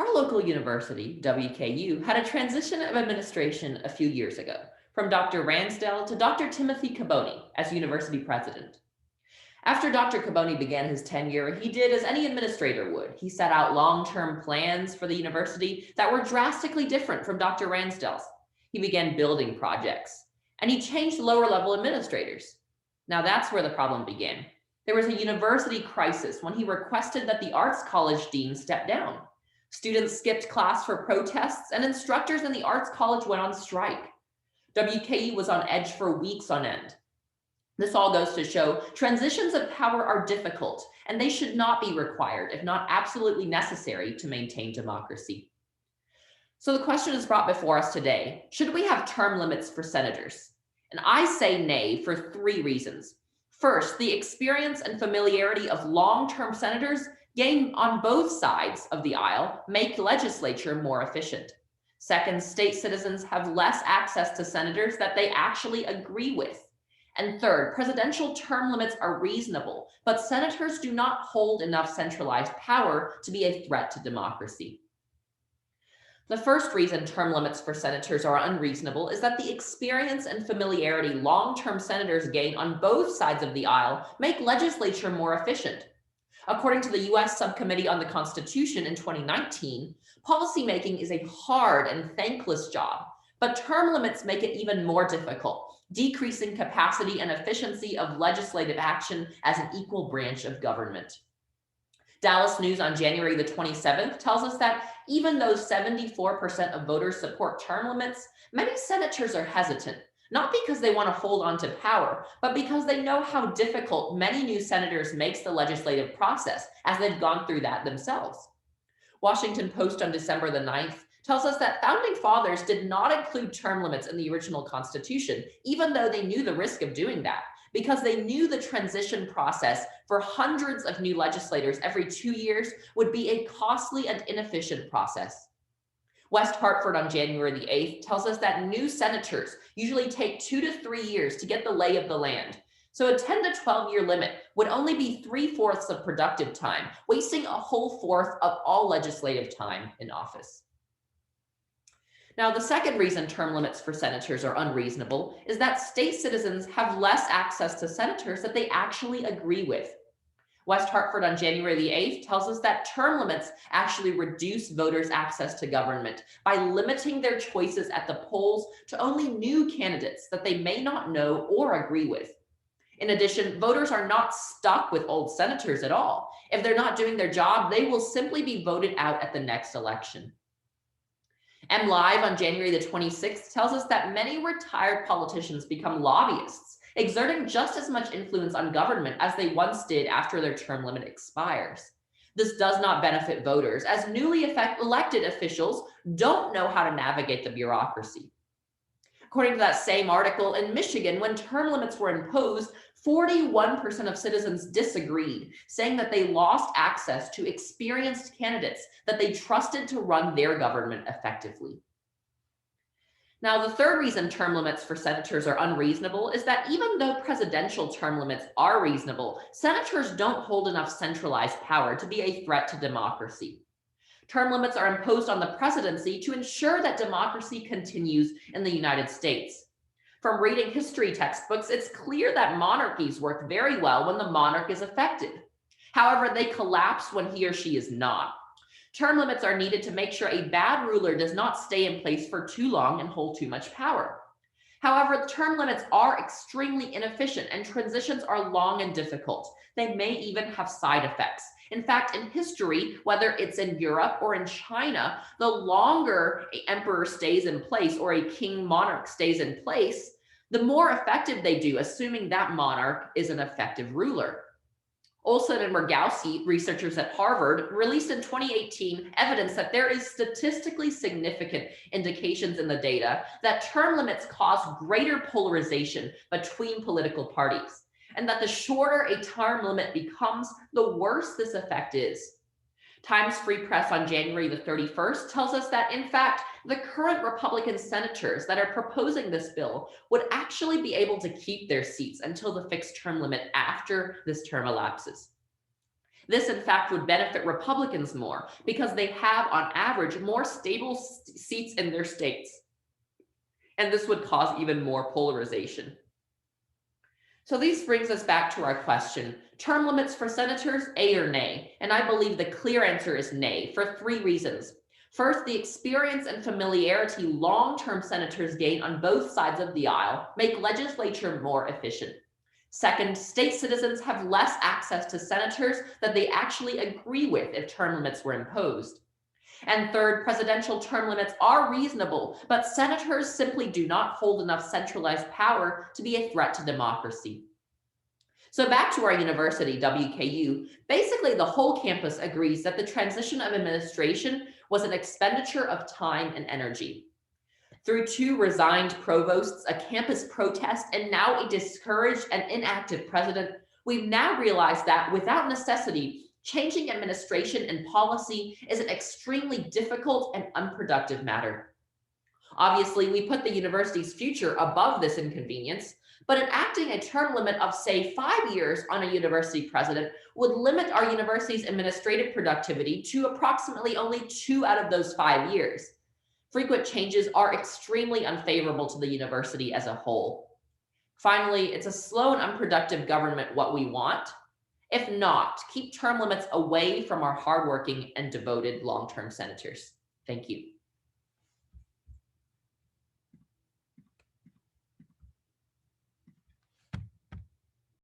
Our local university, WKU, had a transition of administration a few years ago, from Dr. Ransdell to Dr. Timothy Caboni as university president. After Dr. Caboni began his tenure, he did as any administrator would. He set out long term plans for the university that were drastically different from Dr. Ransdell's. He began building projects, and he changed lower level administrators. Now that's where the problem began. There was a university crisis when he requested that the Arts College dean step down. Students skipped class for protests, and instructors in the Arts College went on strike. WKU was on edge for weeks on end. This all goes to show transitions of power are difficult, and they should not be required, if not absolutely necessary, to maintain democracy. So the question is brought before us today: should we have term limits for senators? And I say nay for three reasons. First, the experience and familiarity of long-term senators gained on both sides of the aisle make legislature more efficient. Second, state citizens have less access to senators that they actually agree with. And third, presidential term limits are reasonable, but senators do not hold enough centralized power to be a threat to democracy. The first reason term limits for senators are unreasonable is that the experience and familiarity long-term senators gain on both sides of the aisle make legislature more efficient. According to the US Subcommittee on the Constitution in 2019, policymaking is a hard and thankless job, but term limits make it even more difficult, decreasing capacity and efficiency of legislative action as an equal branch of government. Dallas News on January the 27th tells us that even though 74% of voters support term limits, many senators are hesitant, not because they want to hold on to power, but because they know how difficult many new senators makes the legislative process as they've gone through that themselves. Washington Post on December the 9th tells us that founding fathers did not include term limits in the original Constitution, even though they knew the risk of doing that, because they knew the transition process for hundreds of new legislators every 2 years would be a costly and inefficient process. West Hartford on January the 8th tells us that new senators usually take 2 to 3 years to get the lay of the land. So a 10 to 12-year limit would only be 3/4 of productive time, wasting a whole fourth of all legislative time in office. Now, the second reason term limits for senators are unreasonable is that state citizens have less access to senators that they actually agree with. West Hartford on January the 8th tells us that term limits actually reduce voters' access to government by limiting their choices at the polls to only new candidates that they may not know or agree with. In addition, voters are not stuck with old senators at all. If they're not doing their job, they will simply be voted out at the next election. MLive on January the 26th tells us that many retired politicians become lobbyists, exerting just as much influence on government as they once did after their term limit expires. This does not benefit voters, as newly elected officials don't know how to navigate the bureaucracy. According to that same article, in Michigan, when term limits were imposed, 41% of citizens disagreed, saying that they lost access to experienced candidates that they trusted to run their government effectively. Now, the third reason term limits for senators are unreasonable is that even though presidential term limits are reasonable, senators don't hold enough centralized power to be a threat to democracy. Term limits are imposed on the presidency to ensure that democracy continues in the United States. From reading history textbooks, it's clear that monarchies work very well when the monarch is effective. However, they collapse when he or she is not. Term limits are needed to make sure a bad ruler does not stay in place for too long and hold too much power. However, term limits are extremely inefficient and transitions are long and difficult. They may even have side effects. In fact, in history, whether it's in Europe or in China, the longer an emperor stays in place or a king monarch stays in place, the more effective they do, assuming that monarch is an effective ruler. Olson and Murgowski, researchers at Harvard, released in 2018 evidence that there is statistically significant indications in the data that term limits cause greater polarization between political parties, and that the shorter a term limit becomes, the worse this effect is. Times Free Press on January the 31st tells us that, in fact, the current Republican senators that are proposing this bill would actually be able to keep their seats until the fixed term limit after this term elapses. This, in fact, would benefit Republicans more because they have, on average, more stable seats in their states. And this would cause even more polarization. So this brings us back to our question, term limits for senators, A or nay? And I believe the clear answer is nay for three reasons. First, the experience and familiarity long-term senators gain on both sides of the aisle make legislature more efficient. Second, state citizens have less access to senators that they actually agree with if term limits were imposed. And third, presidential term limits are reasonable, but senators simply do not hold enough centralized power to be a threat to democracy. So back to our university, WKU, basically the whole campus agrees that the transition of administration was an expenditure of time and energy. Through two resigned provosts, a campus protest, and now a discouraged and inactive president, we've now realized that without necessity, changing administration and policy is an extremely difficult and unproductive matter. Obviously, we put the university's future above this inconvenience, but enacting a term limit of, say, 5 years on a university president would limit our university's administrative productivity to approximately only 2 out of those 5 years. Frequent changes are extremely unfavorable to the university as a whole. Finally, it's a slow and unproductive government what we want? If not, keep term limits away from our hardworking and devoted long-term senators. Thank you.